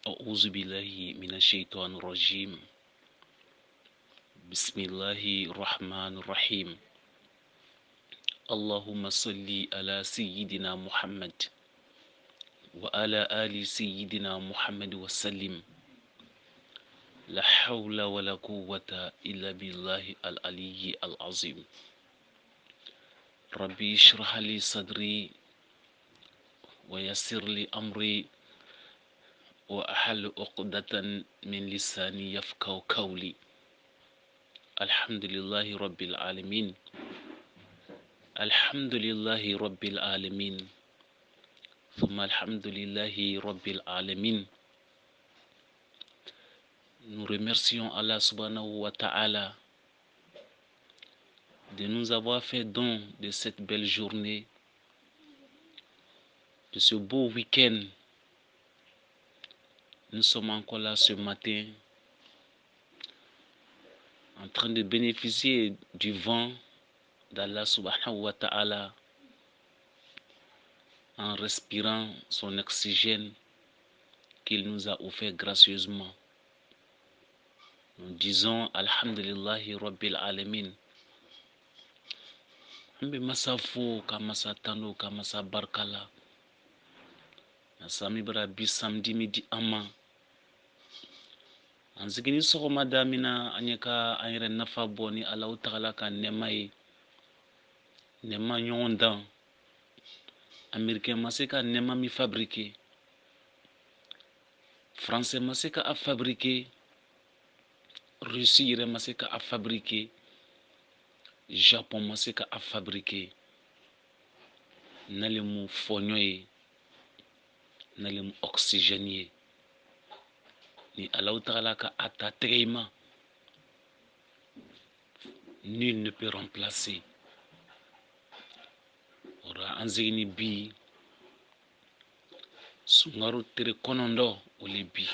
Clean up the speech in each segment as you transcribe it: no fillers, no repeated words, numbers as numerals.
أعوذ بالله من الشيطان الرجيم. بسم الله الرحمن الرحيم. اللهم صل على سيدنا محمد وعلى آل سيدنا محمد وسلم. لا حول ولا قوة إلا بالله العلي العظيم. ربي اشرح لي صدري ويسر لي أمري وأحل عقدة من لساني يفقهوا قولي. الحمد لله رب العالمين. الحمد لله رب العالمين ثم الحمد لله رب العالمين. Nous remercions Allah subhanahu wa ta'ala de nous avoir fait don de cette belle journée, de ce beau week-end. Nous sommes encore là ce matin en train de bénéficier du vent d'Allah subhanahu wa ta'ala en respirant son oxygène qu'il nous a offert gracieusement. Nous disons Alhamdulillahi Rabbil Alamin. Ambe masa fo ka masa tano ka masa barkala. Nasami bara bi samedi midi ama. Anzigini soko madamina anyeka anyere nafa boni Allah Ta'ala ka nemai. Nema nyondan. Américain maseka nema mi fabriquer. Français maseka a fabriquer. Russie ire maseka a fabriquer. Japon maseka a fabriquer. Nalemu fonyoye. Nalemu oxygénier. Ni Allah Ta'ala ka ata treima. Nul ne peut remplacer. Ora anzigini bi sungaru tere konondo ole bi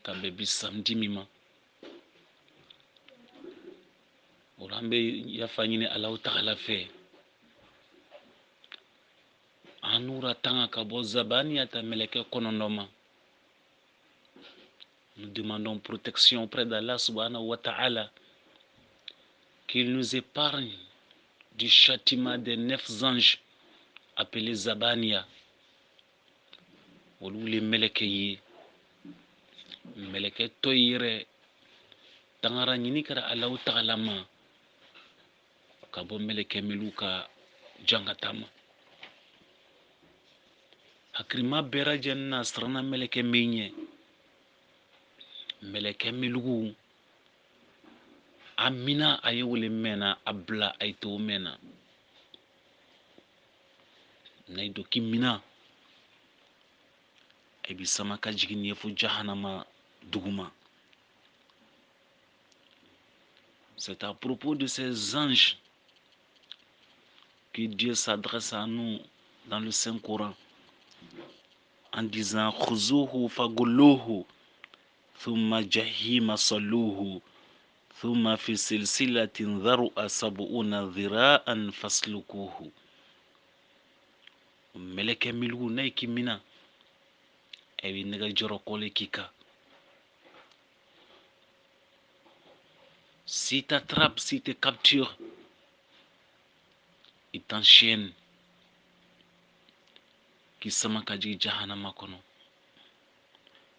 kambe bi samedi mima. Ora ambe yafanyine Allah Ta'ala fe anura tanga kabo zabani ata meleke konondoma. Nous demandons protection auprès d'Allah subhanahu wa ta'ala, qu'il nous épargne du châtiment des 9 anges appelés Zabania. Ou les melekeye, meleke toyire, tangara nyini kara Allah ta'ala ma, kabo meleke miluka jangatama. Hakrima bera janna strana meleke minye, meleke milugu. Amina ayewule mena abla aito mena. Naido kimina. Ebisama kajigini yefu jahanama duguma. C'est à propos de ces anges que Dieu s'adresse à nous dans le Saint-Coran en disant Khuzuhu fagulluhu thumma jahima salluhu thumma fi silsilatin dharu'a sab'una dhira'an faslukuhu. Meleke milu naiki mina ebi nega joro kole kika. Si t'attrape, si te capture, il t'enchaîne. Kisama kaji jahanama kono.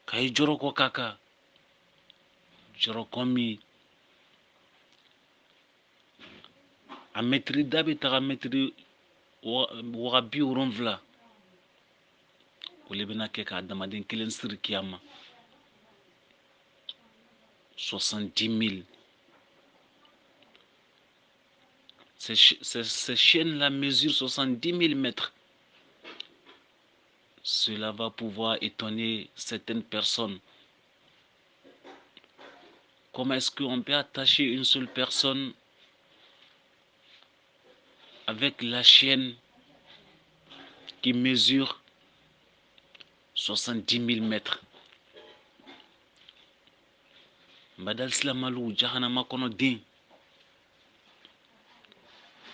Kai joro ko kaka. Joro komi. A metri dabi taga metri wagabi uronvla. Ulebena keka adamadin kelen siri kiyama. 70 000. Ces chaînes-là mesurent 70 000 mètres. Cela va pouvoir étonner certaines personnes. Comment est-ce qu'on peut attacher une seule personne avec la chaîne qui mesure 70 000 mètres? Madal Slamalou, Jahanama kono din.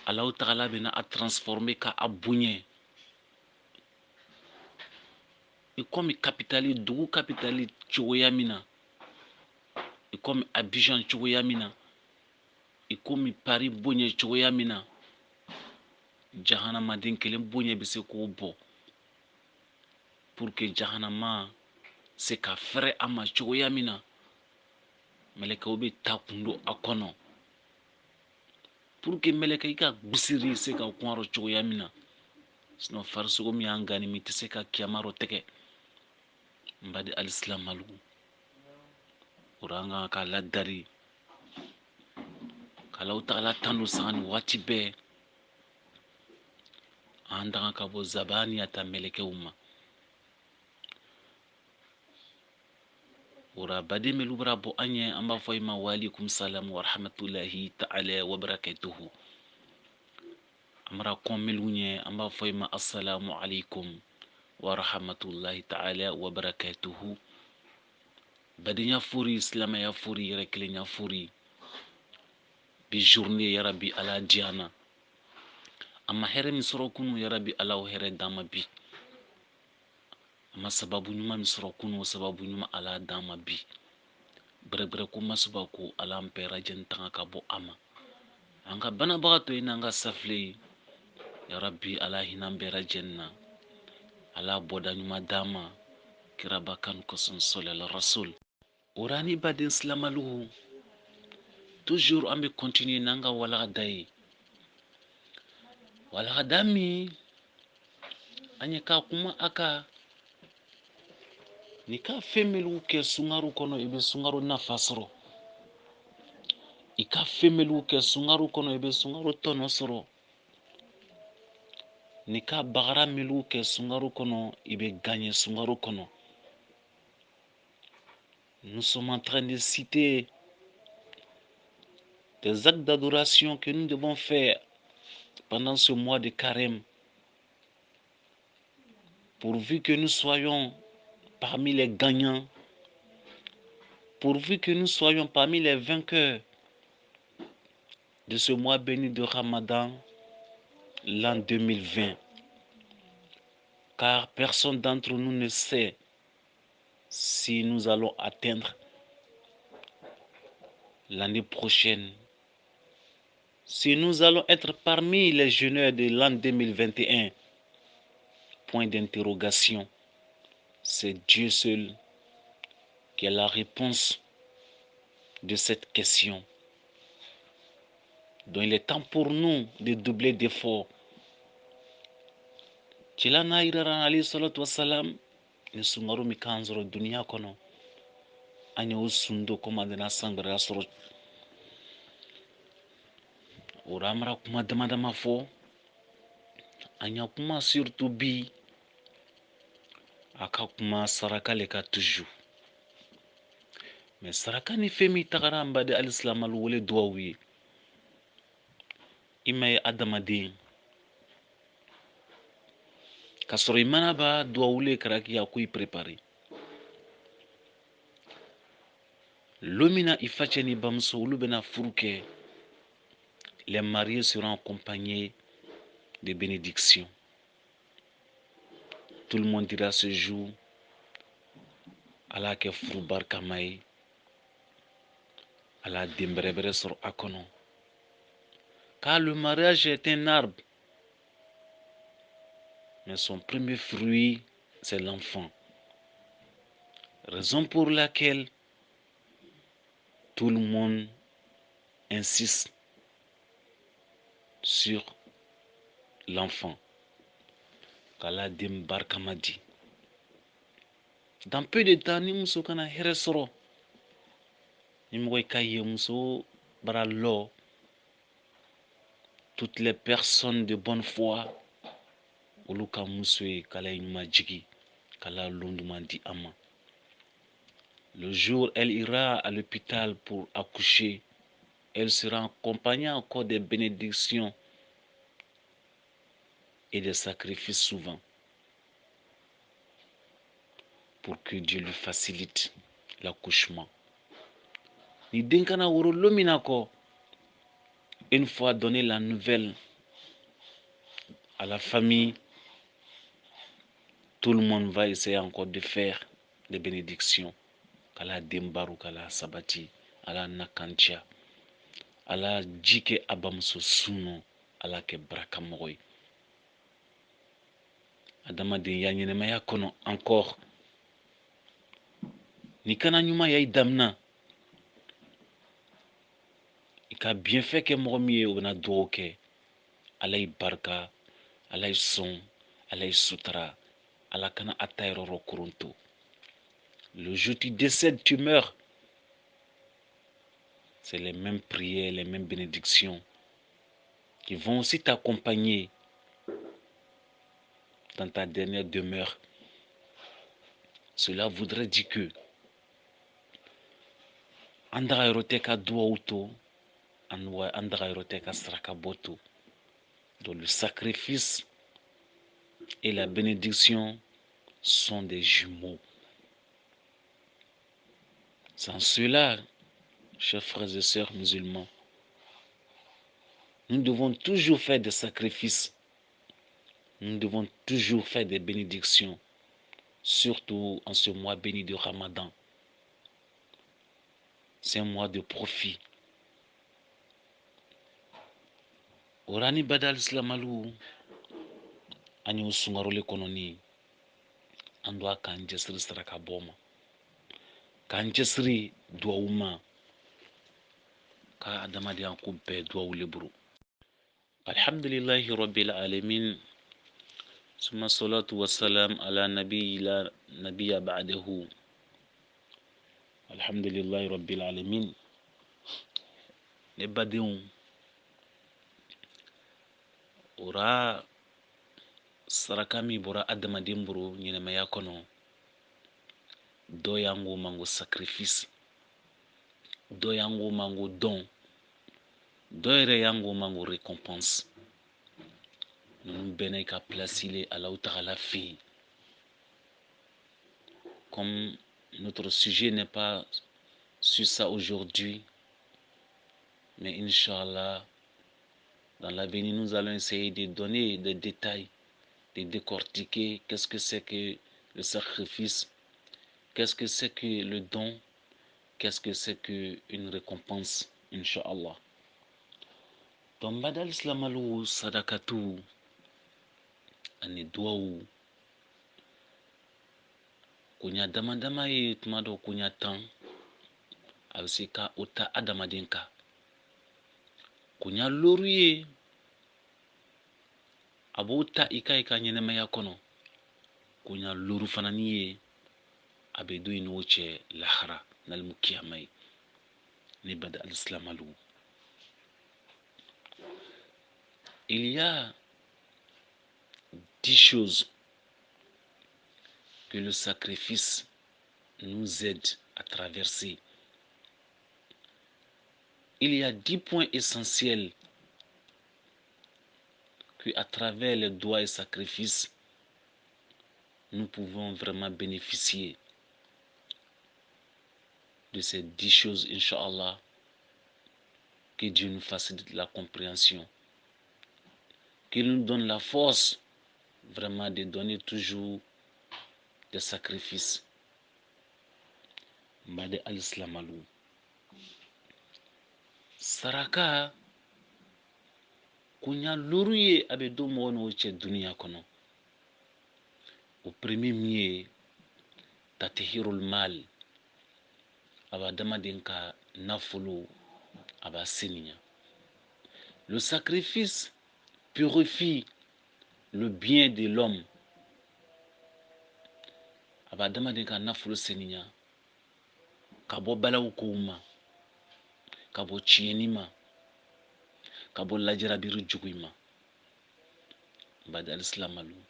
Allah Ta'ala bena a transformé ka abunye. i komi kapitali dugu kapitali cogoya min na i komi Abidjan cogoya min na i komi Paris boɲɛ cogoya min na jahanamaden kelen boɲɛ bɛ se k'o bɔ pour que jahanama se ka fɛrɛ a ma cogoya min na mɛlɛkɛw bɛ taa kun don a kɔnɔ pour que mɛlɛkɛ i ka gusiri se ka kun arɔ cogoya min na sinon farisogo min y'an gani min tɛ se ka kiyamarɔ tɛgɛ n badi alisilamɛw o la an kan ka ladari k'Alahu Taala tanu san ni waati bɛɛ an danga ka bɔ zabani ya ta mɛlɛkɛw ma o la baden melu bara bɔ an ye an b'a fɔ i ma wa alaikum salam wa rahmatulahi ta'ala wa barakatuhu an bara kɔn melu ɲɛ an b'a fɔ i ma assalamu alaikum wa rahmatulahi ta'ala wa barakatuhu badenya fori silamɛya fori yɛrɛ kelenya fori bi journée yarabi ala diana ama hɛrɛ min sɔrɔ kunu yarabi ala o hɛrɛ d'an ma bi ama sababu ɲuman min sɔrɔ kunu o sababu ɲuman ala d'an ma bi bɛrɛbɛrɛ ko masuba ko ala an bɛɛ lajɛlen tanga ka bɔ a ma an ka banabagatɔ ye n'an ka safile ye yarabi ala hinɛ an bɛɛ lajɛlen na ala bɔda ɲuman d'an ma kiraba kanu kɔsɔn sɔlala rasul o la ni baden silamɛlugu toujours an bɛ continuer n'an ka walagada ye walagada min an ye ka kuma a ka ni ka fɛn minnu kɛ sungaru kɔnɔ i bɛ sungaru nafa sɔrɔ i ka fɛn minnu kɛ sungaru kɔnɔ i bɛ sungaru tɔnɔ sɔrɔ ni ka bagara minnu kɛ sungaru kɔnɔ i bɛ gagner sungaru kɔnɔ. Nous sommes en train de citer des actes d'adoration que nous devons faire pendant ce mois de carême, pourvu que nous soyons parmi les gagnants, pourvu que nous soyons parmi les vainqueurs de ce mois béni de Ramadan, l'an 2020. Car personne d'entre nous ne sait si nous allons atteindre l'année prochaine, si nous allons être parmi les jeûneurs de l'an 2021. Point d'interrogation. C'est Dieu seul qui a la réponse de cette question. Donc il est temps pour nous de doubler d'efforts. Chilana irara alayhi salatu wassalam ni sungaru mikanzoro dunia kono anya usundo komandana sangbara soro uramara kuma dama fo anya kuma surtout bi aka kuma saraka le ka toujours mais saraka ni femi tagara mbade alislam al wole duwawi imay adamaden kasoro imana ba duwawule karaki ya kuy préparer lomina ifacheni bamso ulubena furuke. Les mariés seront accompagnés de bénédictions. Tout le monde dira ce jour Allah ke furu barka mai Allah dembrebere sur akono. Car le mariage est un arbre, mais son premier fruit c'est l'enfant. Raison pour laquelle tout le monde insiste sur l'enfant. Qu'Allah dembarka madi. Dans peu de temps, ni muso kana here soro. Ni mwoy kaye muso baralo. Toutes les personnes de bonne foi. Uluka muswe kala inyuma jigi. Kala lundumandi ama. Le jour elle ira à l'hôpital pour accoucher, elle sera accompagnée encore des bénédictions et des sacrifices souvent pour que Dieu lui facilite l'accouchement. Une fois donné la nouvelle à la famille, tout le monde va essayer encore de faire des bénédictions. Kala Dembaru, Kala Sabati, Ala Nakantia, Ala Jike Abamso Suno, Ala ke Brakamoy. Adama de Yanyenemaya kono encore. Nikana nyuma ya idamna. Ika bien fait que Moromie ou na doke. Alay barka, alay son, alay sutra, ala kana atayro kurunto. Le jour tu décèdes, tu meurs. C'est les mêmes prières, les mêmes bénédictions qui vont aussi t'accompagner dans ta dernière demeure. Cela voudrait dire que andra eroteka duauto, andra eroteka srakaboto. Donc le sacrifice et la bénédiction sont des jumeaux. Sans cela, chers frères et sœurs musulmans, nous devons toujours faire des sacrifices. Nous devons toujours faire des bénédictions, surtout en ce mois béni de Ramadan. C'est un mois de profit. Orani badal islamalu anyo sungarole kononi andwa kanjesri straka boma. Kanjesri duauma ka adamadi an kumpe duau libru. Alhamdulillahi rabbil alamin. Summa salatu wassalam ala nabiyya ba'dahu. Alhamdulillahi rabbil alamin. Ne badeun ora sarakami bora adamaden buru ɲɛnɛmaya kɔnɔ dɔ yango mango sacrifice, dɔ yango mango don, dɔ yɛrɛ yango mango récompense. Ninnu bɛɛ n'a ka place ile Allahu Ta'ala fɛ. Comme notre sujet n'est pas sur ça aujourd'hui, mais Inch'Allah, dans l'avenir, nous allons essayer de donner des détails, de décortiquer qu'est-ce que c'est que le sacrifice, qu'est-ce que c'est que le don, qu'est-ce que c'est qu'une récompense, Inch'Allah. Dans Badal Islamalu Sadakatu, ani duwawu, kunya dama-dama ye tuma dɔ kunya tan, a bɛ se ka o ta adamaden kan. Kunya loru ye, a b'o ta i ka ɲɛnɛmaya kɔnɔ. Kunya loru fana ni ye, a bɛ don i n'o cɛ lahara n'alimu kiyama ye. Ne bada alisilamalou. Il y a 10 choses que le sacrifice nous aide à traverser. Il y a 10 points essentiels que à travers les doigts et sacrifices, nous pouvons vraiment bénéficier de ces 10 choses, Inch'Allah. Que Dieu nous facilite la compréhension. Qu'il nous donne la force vraiment de donner toujours des sacrifices. Mbade al-Islamalou. Saraka kunya loruye abedo mono che dunia kono. Au premier mier tatihirul mal abadama denka nafulu abasininya. Le sacrifice purifie le bien de l'homme. Abadama denka nafulu seninya. Kabo balawu kouma, kabo chienima, kabo lajarabiru jugima. Mbade al-Islamalou.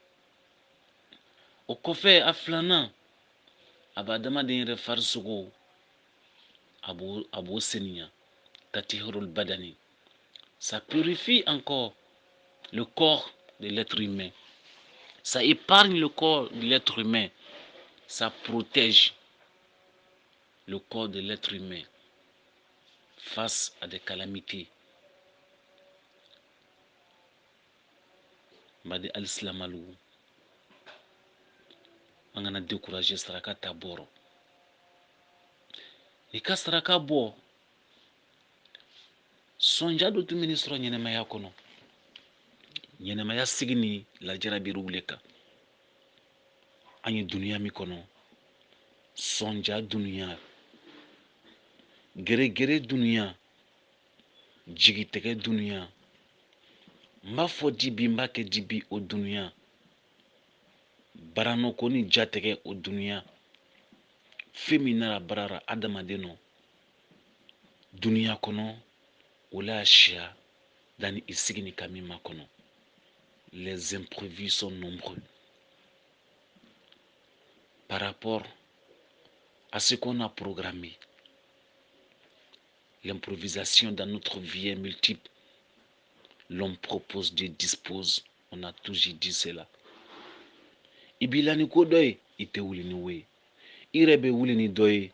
Au kofé aflana abadama den farsugo abo seninya tatihurul badani. Ça purifie encore le corps de l'être humain. Ça épargne le corps de l'être humain. Ça protège le corps de l'être humain face à des calamités. Mbade al-Islamalou. an kana décourager saraka ta bɔrɔ i ka saraka bɔ sɔnja dɔ tun bɛ nin sɔrɔ ɲɛnɛmaya kɔnɔ ɲɛnɛmaya sigi ni lajarabiw le kan an ye duniya min kɔnɔ sɔnja duniya gɛrɛgɛrɛ duniya jigitigɛ duniya n b'a fɔ dibi n b'a kɛ dibi o duniya baranɔko ni jatigɛ o duniya fɛn min nana barara adamaden nɔ duniya kɔnɔ o la siya dani i sigi ni ka min ma kɔnɔ les imprévus sont nombreux par rapport à ce qu'on a programmé. L'improvisation dans notre vie est multiple. L'homme propose, Dieu dispose. On a toujours dit cela. Ibilani ko doye ite wuli ni we. Irebe wuli ni doye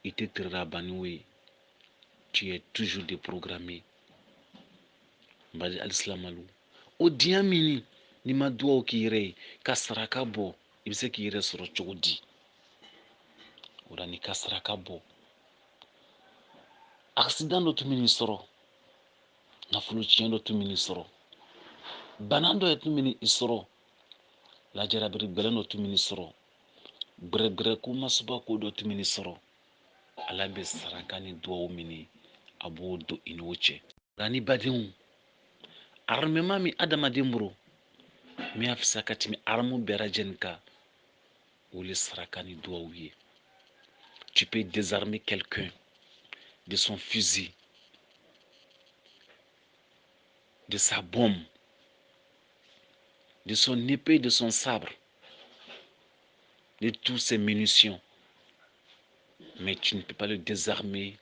ite tiraba ni we. Tu es toujours déprogrammé. Mbadi al-islamalu. O diya mini ni ma duwaw ki yɛrɛ ka saraka bɔ i bɛ se k'i yɛrɛ sɔrɔ cogo di o la ni ka saraka bɔ accident dɔ tun bɛ nin sɔrɔ nafolo tiɲɛ dɔ tun bɛ nin sɔrɔ bana dɔ tun bɛ nin sɔrɔ lajarabiri gbɛlɛn dɔ tun bɛ nin sɔrɔ gbɛrɛgbɛrɛ ko masuba ko dɔ tun bɛ nin sɔrɔ ala bɛ saraka ni duwaw minɛ a b'o don i n'o cɛ nka ni badenw armement min adamaden bolo min y'a fisa ka tɛmɛ aramu bɛɛ lajɛlen kan o le saraka ni duwaw ye tu peux désarmer quelqu'un de son fusil, de sa bombe, de son épée, de son sabre, de toutes ses munitions. Mais tu ne peux pas le désarmer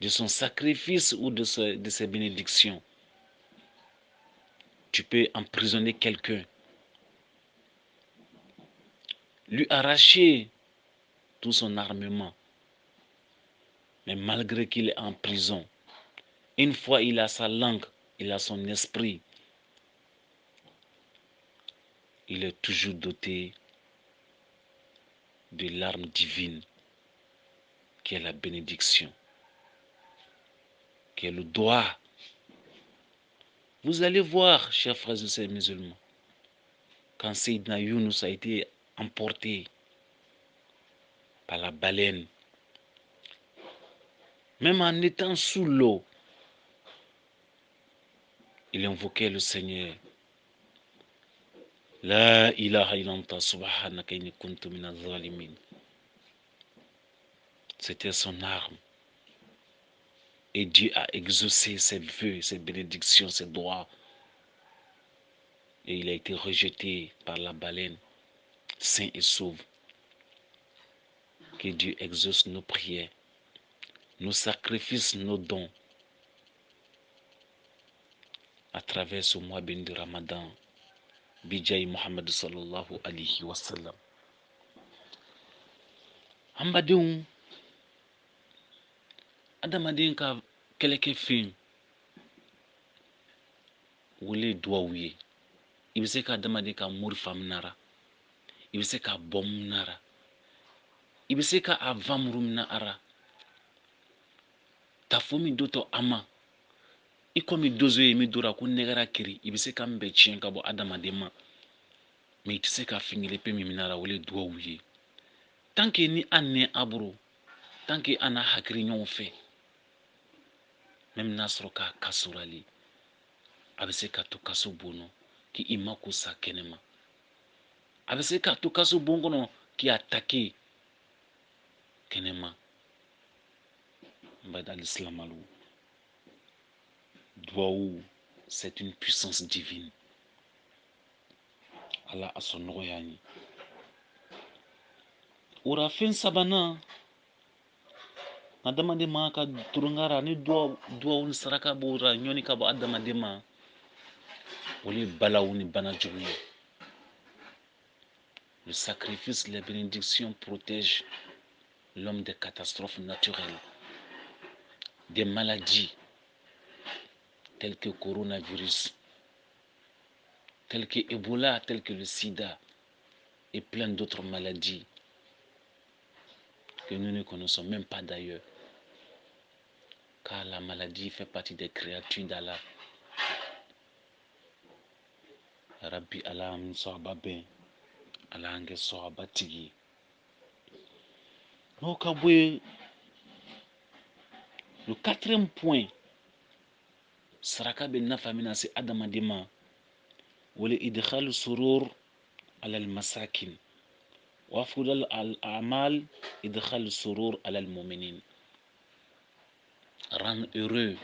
de son sacrifice ou de ses bénédictions. Tu peux emprisonner quelqu'un, lui arracher tout son armement. Mais malgré qu'il est en prison, une fois il a sa langue, il a son esprit, il est toujours doté de l'arme divine qui est la bénédiction, qui est le doigt. Vous allez voir, chers frères et sœurs musulmans, quand Sayyidina Yunus a été emporté par la baleine, même en étant sous l'eau, il invoquait le Seigneur. La ilaha illallah subhanaka inni kuntu minaz zalimin. C'était son arme. Et Dieu a exaucé ses vœux, ses bénédictions, ses droits. Et il a été rejeté par la baleine, sain et sauve. Que Dieu exauce nos prières, nos sacrifices, nos dons à travers ce mois béni de Ramadan. Bijay Muhammad sallallahu alayhi wa sallam. Ambadenw, adamaden ka kɛlɛkɛfɛn wele duwaw ye. I bɛ se ka adamaden ka mori faamu nara, i bɛ se ka bɔmu nara, i bɛ se ka a vamuru mina ara, tafo min dotɔ a ma, i komi dozo ye min dora ko nɛgɛra kiri, i bɛ se ka min bɛɛ tiɲɛ ka bɔ adamaden ma, mɛ i tɛ se ka fingele pe min minara wele duwaw ye. Tant que ni an nɛ a bolo, tant que an n'a hakili ɲɔgɔn fɛ, même n'a sɔrɔ k'a kasorali, a bɛ se ka to kaso bon k'i mako sa kɛnɛma, a bɛ se ka to kaso bon kɔnɔ k'i attaqué kɛnɛma. N b'a alisilamɛw, duwawu c'est une puissance divine. Ala a sɔn nɔgɔya n ye. O la fɛn sabanan adamaden ma ka turunkara ni duwawu ni saraka b'o la ɲɔni ka bɔ adamaden ma, o le ye balawu ni banajugu ye. Le sacrifice, les bénédictions protègent l'homme des catastrophes naturelles, des maladies telles que coronavirus, telles que Ebola, telles que le sida et plein d'autres maladies que nous ne connaissons même pas d'ailleurs. Car la maladie fait partie des créatures d'Allah. Rabbi Allah Moussaba Ben, Allah Ange Sohaba Tigi. Donc, le quatrième point, Saraka Ben Nafamina, c'est Adamadima. Ou le idkhal surur ala al-masakin. Wa afdal al-a'mal idkhal surur ala al-mu'minin. Rend heureux.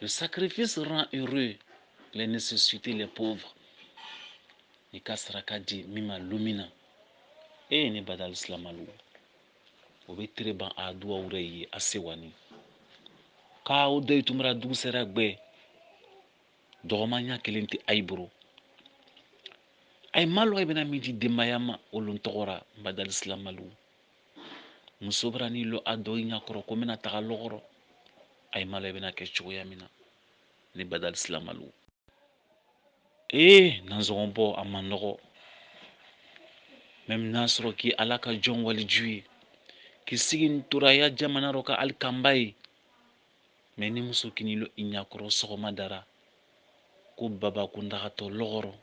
Le sacrifice rend heureux les nécessités, les pauvres. Ni kasraka di mima lumina. Ni badal islamalu. Obetre ban adua ureye asewani. Ka o de tumra du seragbe. Doromanya kelente aibro. Ay malo ibena midi demayama oluntogora badal islamalu. Musobrani lo ado inyakoro komena tagalogoro. Ay malo ibena kechoya mina. Ni badal islamalu. Nanzombo amanogo. Même nasro ki alaka John walijui. Ki sigin turaya jamana roka alkambai. Meni muso kinilo inyakoro sogoma dara. Ko baba kundagato logoro.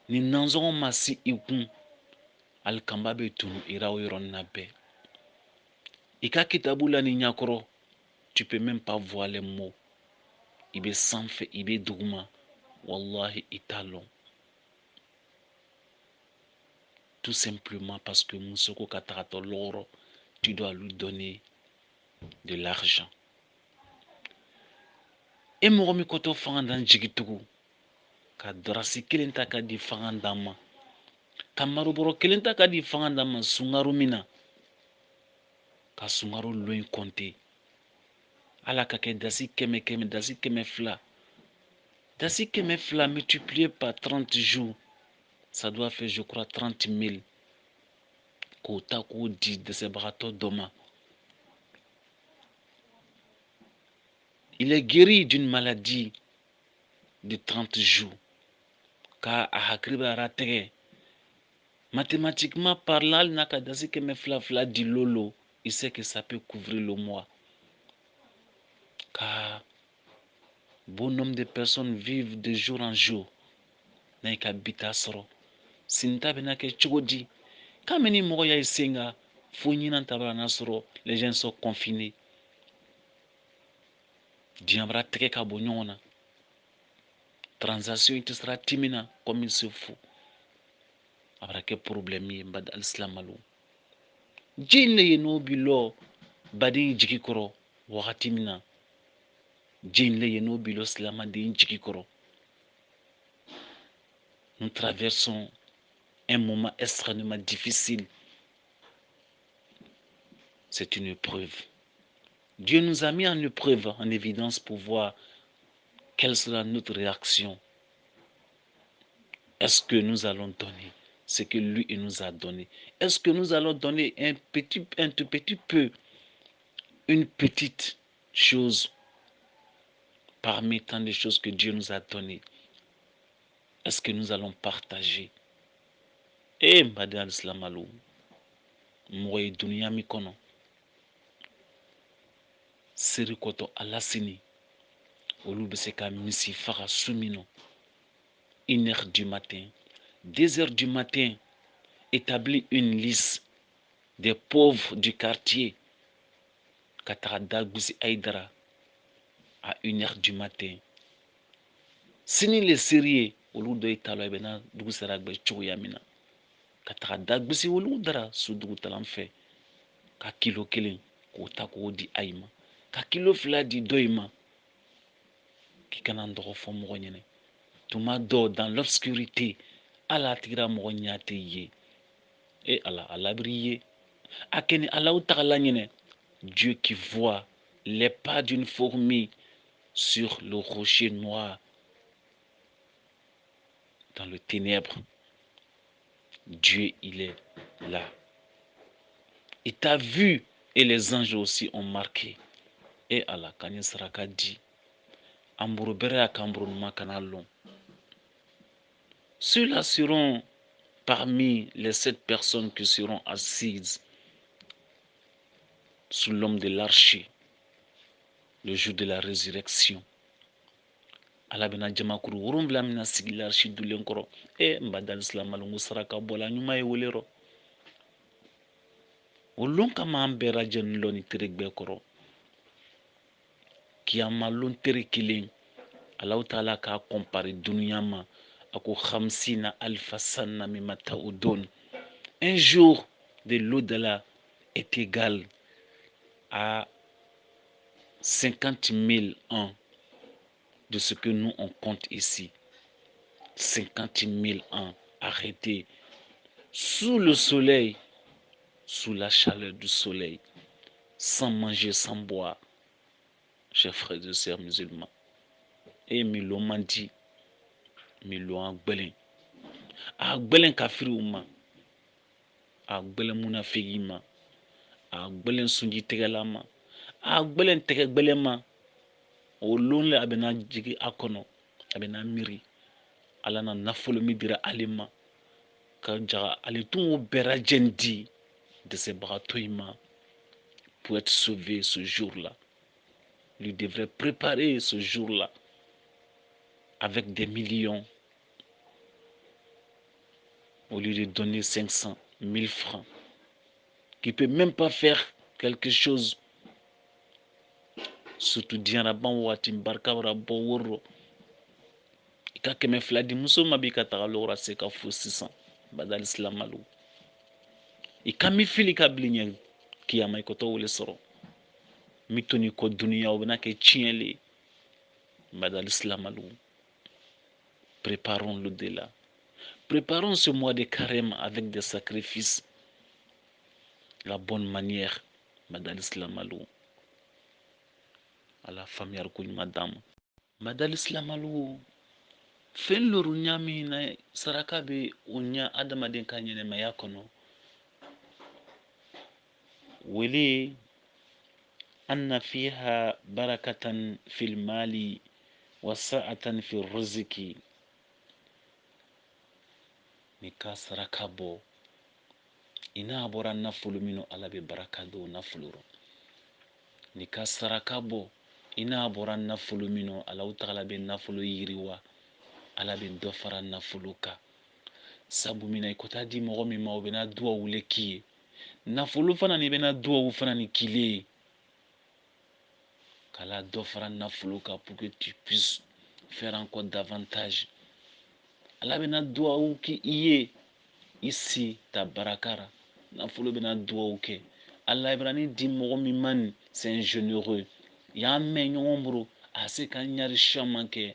Ni nanzongo masi ikun. Alkamba be tunu irawo yoron nabe. Ika kitabula ni nyakoro. Tu peux même pas voir les mots. Ibe sanfe, ibe dugma. Wallahi italon. Tout simplement parce que Moussoko Katarato Loro, tu dois lui donner de l'argent. Et Moromi Koto Fangan Jigitugu, Kadrasi Kilenta Kadi Fangandama, Kamaruboro Kilenta Kadi Fangandama, Sungarumina, Kasungaru Loin Conte, Alakake Dasi Keme Keme, Dasi Keme Fla, Dasi Keme Fla multiplié par 30 jours, ça doit faire, je crois, 30 000. Kota Kou dit de ces bratos d'Oma. Il est guéri d'une maladie de 30 jours. Car à mathématiquement parlant, Nakadasi que me fla dit lolo, il sait que ça peut couvrir le mois. Car bon nombre de personnes vivent de jour en jour. Naika bitasro. Sinta benake chogodi. Kameni moya isenga. Founina tabanasro. Les gens sont confinés. Diambra teke bonyona. Transaction il sera timina comme il se faut. Après que problème yi mbad al-islam alou. Jinle ye no bilo badi jikikoro wakati mina. Jinle ye no bilo slama di jikikoro. Nous traversons un moment extrêmement difficile. C'est une épreuve. Dieu nous a mis en épreuve, en évidence pour voir quelle sera notre réaction. Est-ce que nous allons donner ce que lui nous a donné? Est-ce que nous allons donner un tout petit peu, une petite chose parmi tant de choses que Dieu nous a données? Est-ce que nous allons partager? Mbade al-Islam alou. Mwoye dunia mikono. Siri koto alasini. Olu beseka misi fara sumino. 1h du matin. 2h du matin. Établit une liste des pauvres du quartier. Katarada Gousi Aïdara. À 1h du matin. Sini les sérieux. Olu do italo ebena Gouseragbe Chouyamina. Katarada Gousi olu dara Soudou Talamfe. Ka kilo kelen. Kota ko di aima. Ka kilo fila di doima. Ki kanan doro fo mɔgɔ ɲɛnɛ. Tuma dɔ dans l'obscurité. Ala tigira mɔgɔ ɲate ye. Allah, Allah brille. Akeni Allah utagala ɲɛnɛ. Dieu qui voit les pas d'une fourmi sur le rocher noir. Dans le ténèbre. Dieu, il est là. Il t'a vu et les anges aussi ont marqué. Allah, Kanye Saraka dit. Amburu bere akamburu makana long. Ceux-là seront parmi les 7 personnes qui seront assises sous l'homme de l'archer le jour de la résurrection. Ala bena jamakuru wolonwula mina sigi l'archi dulen kɔrɔ mbada alisilamɛw n ko saraka bɔla ɲuman ye wele rɔ o lon kama an bɛɛ lajɛlen lɔ ni tere gbɛɛ kɔrɔ kiyama lon tere kelen Allahu taala k'a compare duniya ma a ko 50 alfa sana mimma ta'udun. Un jour de l'au-delà est égal à 50 000 ans de ce que nous on compte ici. 50 000 ans arrêtés sous le soleil, sous la chaleur du soleil, sans manger, sans boire, chers frères et sœurs musulmans. Et Milo m'a dit, Milo a gbelen kafiri ma, a gbelen munafigi ma, a gbelen sunji tegala ma, a gbelen tege gbelen ma, o lonle abena jigi akono, abena miri, ala na nafolo mi dira ale ma, ka jaga ale tun o bɛra jendi de ses bras pour être sauvé ce jour-là. Il devrait préparer ce jour-là avec des millions au lieu de donner 500 000 francs, qui ne peut même pas faire quelque chose. Surtout diara ban wati barka wara bo woro ika keme fladi muso mabika tagalora seka fo 600 badal islam malu ikami fili ka blinya kiyama ikoto wole soro mitoni ko dunia obna ke chienle badal islam malu. Préparons l'au-delà. Préparons ce mois de carême avec des sacrifices, la bonne manière, madame Islam alou. À la famille Arkouni madame. Madame Islam alou. Fen loru nyami na saraka be unya adama den kanyene mayakono. Wele anna fiha barakatan fil mali wa sa'atan fil rizqi. Nika saraka bo ina abora nafulu mino ala be baraka do nafuluro. Nika saraka bo ina abora nafulu mino ala utagala be nafulu yiriwa ala be dofara nafulu ka sabu mina ikota di mogo mi ma obena duwa wule kiye nafulu fana ni bena duwa fana ni kile kala dofara nafulu ka pour que tu puisses faire encore davantage ala bena duwa ki iye ici ta barakara nafolo bena duwa ke ala ibrani di mogo mi man c'est un généreux ya me ɲɔgɔn boro a se ka ɲari chaman ke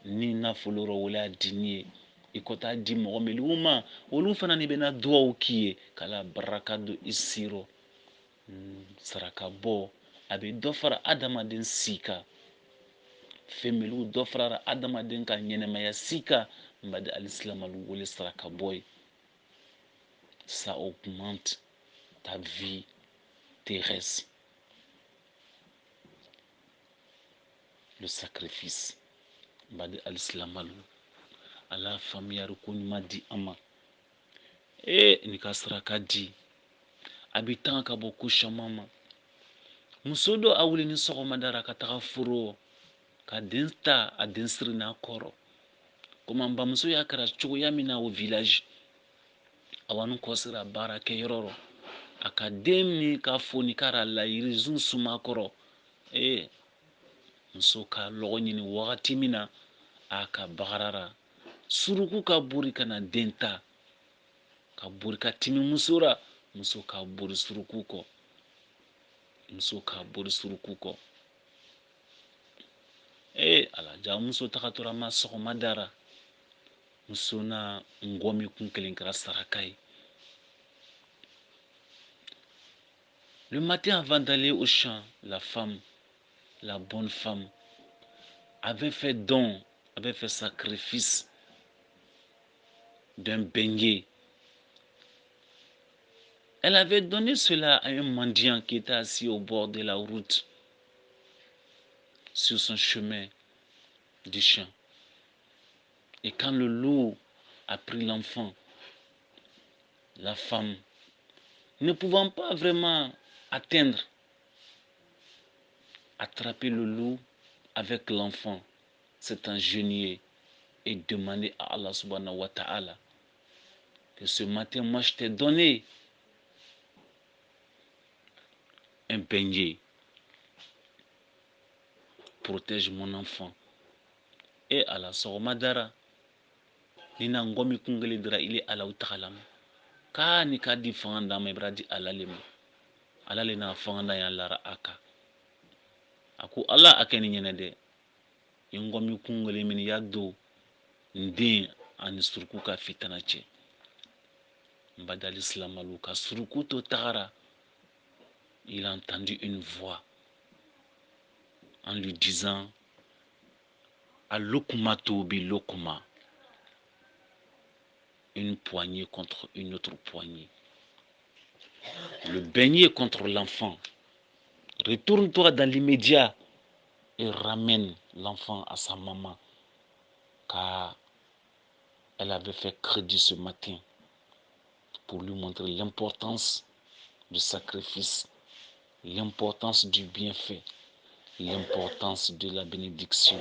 ni nafolo ro wala dinie ikota di mogo mi luma olu fana ni bena duwa ki kala baraka do isiro saraka bo abe dofara adamaden sika femelu dofara adamaden ka ɲɛnɛmaya sika mbade alislamalu wole saraka boy. Ça augmente ta vie terrestre. Le sacrifice. Mbade alislamalu. Ala famille arukuni di ama. Nika saraka di. Abitan ka boku shamama. Musodo awuli ni soko madara ka taga furo. Ka densta a densiri na koro. Koma mba muso ya kara chogo ya mina au village. Awanu kosira bara ke yororo. Aka demi ka foni kara la irizun suma koro. Muso ka logo ɲini wagati mina aka bagarara. Suruku ka buri kana denta. Ka buri ka timi musora. Muso ka buri suruku ko. Muso ka buri suruku ko. Ala ja muso takatora ma soko madara. Muso na ngomi kunkelen kara sarakai. Le matin avant d'aller au champ, la femme, la bonne femme, avait fait don, avait fait sacrifice d'un beignet. Elle avait donné cela à un mendiant qui était assis au bord de la route, sur son chemin du champ. Et quand le loup a pris l'enfant, la femme, ne pouvant pas vraiment attraper le loup avec l'enfant, s'est ingénié et demandé à Allah subhanahu wa ta'ala que ce matin, moi je t'ai donné un beignet, protège mon enfant. Et Allah soromadara, nina ngomi kungeli dira ili ala utakalam. Ka ni ka di fanganda ma ibradi alalima. Alale na fanganda ya lara aka. Aku Allah akeni nyene de. Ngomi kungeli mini ya do ndin ani suruku ka fitana che. Mbadal islam aluka suruku to tagara. Il a entendu une voix en lui disant Alukmatu bi lukma. Une poignée contre une autre poignée. Le beignet contre l'enfant. Retourne-toi dans l'immédiat et ramène l'enfant à sa maman, car elle avait fait crédit ce matin pour lui montrer l'importance du sacrifice, l'importance du bienfait, l'importance de la bénédiction.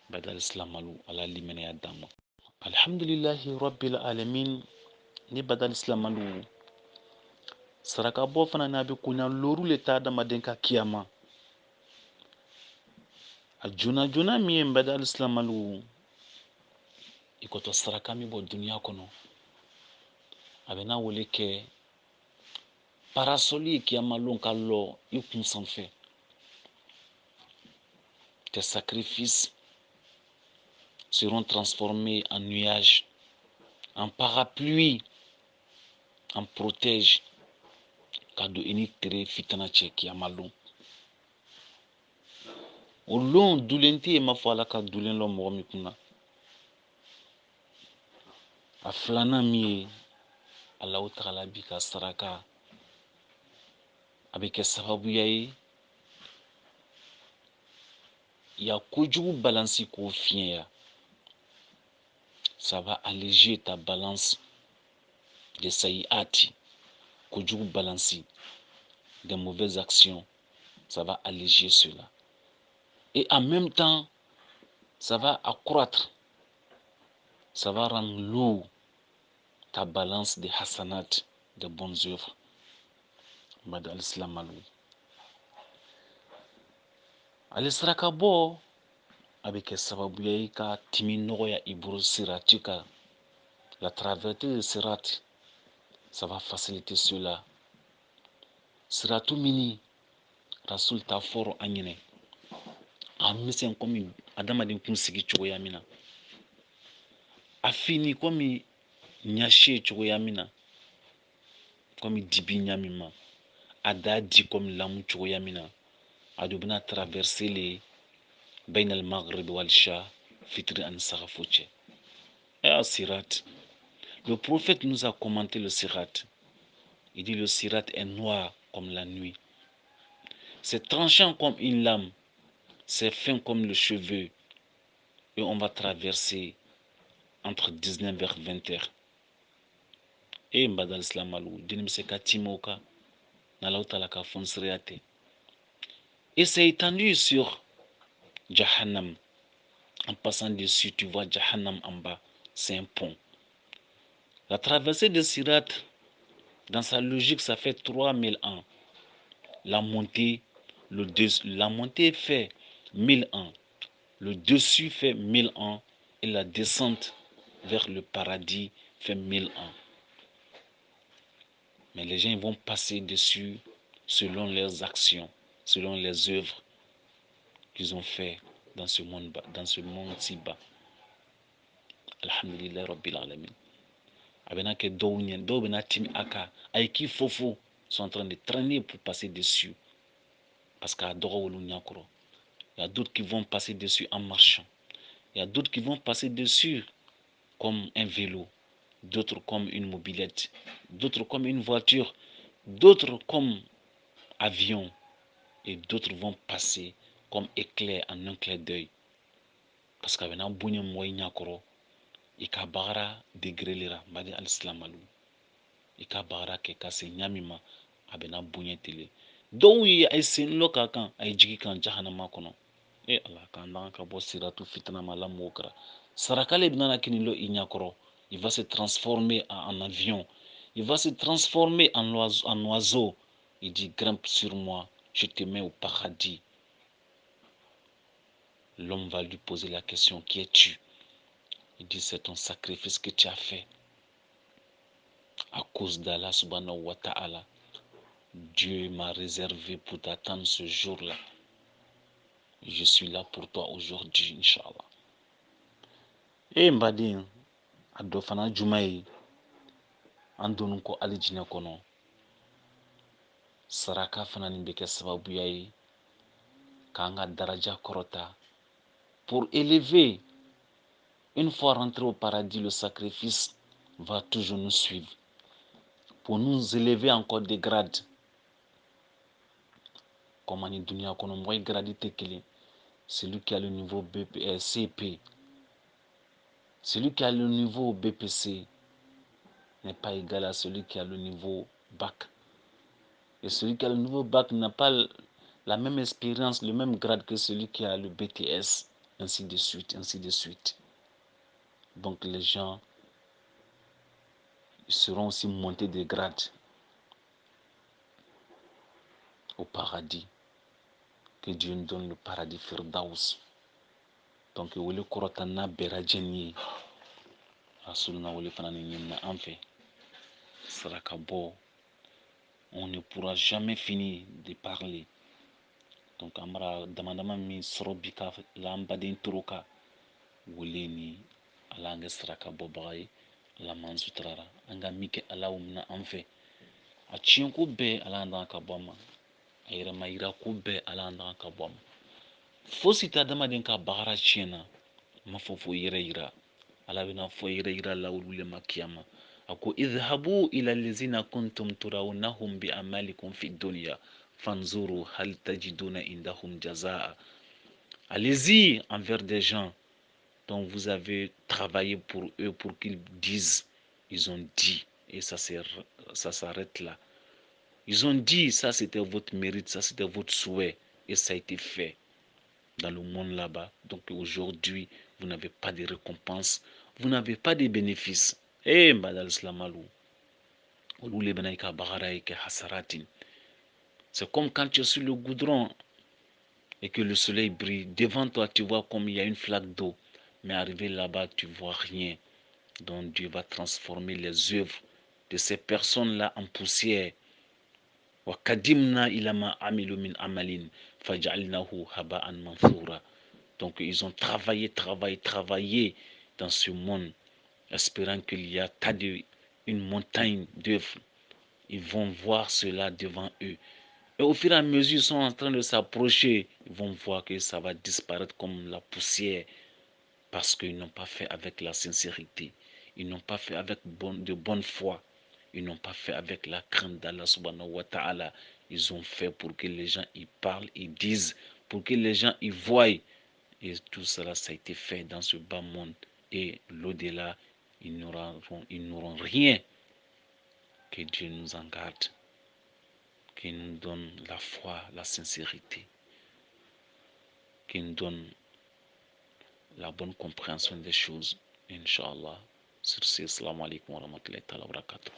Badal Islam ala limene ya dama. Alhamdulillahi rabbil alamin. Ni badal Islam alu saraka bo fana na be kunya loru le ta dama den ka kiyama. A jona mi en badal Islam alu ikoto saraka mi bo dunia kono. Abena wole ke parasoli kiyama lon ka lo ikun sanfɛ. Tes sacrifices seront transformés en nuages, en parapluie, en protège. Kado ini tere fitana che kiamalon. O lon dulenti e mafala ka dulen lo mo mi kuna. A flana mi Allah ta'ala bi ka saraka. Avec sababu yayi ya kojugu balansi ko finya. Ça va alléger ta balance de saïati. Kojugu balansi des mauvaises actions. Ça va alléger cela. Et en même temps, ça va accroître, ça va rendre lourd ta balance de hasanat, de bonnes œuvres. Madal Islam alou. Ale saraka bo avec sababu yayi ka timi nogoya iburu siratika. La traversée de sirat, ça va faciliter cela. Siratu mini Rasul ta foro anyene. A misen komi adamadin kun sigi cogoya mina. A fini komi nyashe cogoya mina. Komi dibi nyamima. A da di komi lamu cogoya mina. A dubina traverser les bain al maghrib wal sha fitri an sarafoche. Et sirat. Le prophète nous a commenté le sirat. Il dit le sirat est noir comme la nuit. C'est tranchant comme une lame. C'est fin comme le cheveu. Et on va traverser entre 19 vers 20 heures. Et mbadal islam alou. Dinimseka timoka. Nalaoutalaka fonsriate. Et c'est étendu sur Jahannam. En passant dessus, tu vois Jahannam en bas. C'est un pont. La traversée de Sirat, dans sa logique, ça fait 3000 ans. La montée fait 1000 ans. Le dessus fait 1000 ans. Et la descente vers le paradis fait 1000 ans. Mais les gens vont passer dessus selon leurs actions, selon les œuvres qu'ils ont fait dans ce monde si bas. Alhamdulillah Rabbil Alamin. Abena ke do bena timi aka aiki fofo sont en train de traîner pour passer dessus. Parce qu'il y a d'autres qui vont passer dessus en marchant. Il y a d'autres qui vont passer dessus comme un vélo, d'autres comme une mobilette, d'autres comme une voiture, d'autres comme avion et d'autres vont passer comme éclair en un clin d'œil. Parce qu'il y a un bon moyen nyakoro. ika bagara degré lera mbadi alislamalu ika bagara ke kase nyamima abena bunye tele dɔw ye ay sen lɔ ka kan ay jigi kan jahanama kɔnɔ ala k'an dan ka bɔ siratu fitinama la mɔgɔw kɛra sarakale bɛna kini lɔ i ɲakɔrɔ il va se transformer en avion il va se transformer en oiseau il dit grimpe sur moi je te mets au paradis. L'homme va lui poser la question, qui es-tu? Il dit, c'est ton sacrifice que tu as fait. À cause d'Allah subhanahu wa ta'ala, Dieu m'a réservé pour t'attendre ce jour-là. Je suis là pour toi aujourd'hui, Inch'Allah. Et mbadin, adofana jumai, andonu ko alijine kono. Saraka fana ni beke sababu yayi, kanga daraja korota. Pour élever, une fois rentré au paradis, le sacrifice va toujours nous suivre. Pour nous élever encore des grades. Comme en dunia kono moy gradité kele, celui qui a le niveau CP, celui qui a le niveau BPC n'est pas égal à celui qui a le niveau bac. Et celui qui a le niveau bac n'a pas la même expérience, le même grade que celui qui a le BTS, ainsi de suite, ainsi de suite. Donc les gens seront aussi montés de grades au paradis. Que Dieu nous donne le paradis Firdaus. Donc wele korota na berajenye rasulna wele fana ni nyimna anfe saraka bo on ne pourra jamais finir de parler. Donc amara damadama mi sorobika lambaden turuka wele ni ala nga saraka bo bagay la mansutrara anga mike ala umna anfe a cienko be ala ndan ka boma ayira mayira ko be ala ndan ka boma fosita damaden ka bagara ciena mafofo yira ala bina fo yira la wulule makiyama ako idhabu ila allazina kuntum turawnahum bi amalikum fi dunya fanzuru hal tajiduna indahum jazaa. Allez-y envers des gens dont vous avez travaillé pour eux pour qu'ils disent, ils ont dit, et ça s'arrête là. Ils ont dit, ça c'était votre mérite, ça c'était votre souhait, et ça a été fait dans le monde là-bas. Donc aujourd'hui, vous n'avez pas de récompense, vous n'avez pas de bénéfices. Eh, Mbadal Slamalou, c'est comme quand tu es sur le goudron et que le soleil brille. Devant toi, tu vois comme il y a une flaque d'eau. Mais arrivé là-bas, tu ne vois rien. Donc Dieu va transformer les œuvres de ces personnes-là en poussière. Donc ils ont travaillé dans ce monde, espérant qu'il y a une montagne d'œuvres. Ils vont voir cela devant eux. Et au fur et à mesure, ils sont en train de s'approcher. Ils vont voir que ça va disparaître comme la poussière. Parce qu'ils n'ont pas fait avec la sincérité. Ils n'ont pas fait avec de bonne foi. Ils n'ont pas fait avec la crainte d'Allah subhanahu wa ta'ala. Ils ont fait pour que les gens y parlent, ils disent, pour que les gens y voient. Et tout cela, ça a été fait dans ce bas monde. Et l'au-delà, ils n'auront rien. Que Dieu nous en garde. Qu'il nous donne la foi, la sincérité. Qu'il nous donne la bonne compréhension des choses. Inch'Allah. Sur ce, salam alaikum wa rahmatullahi wa barakatuh.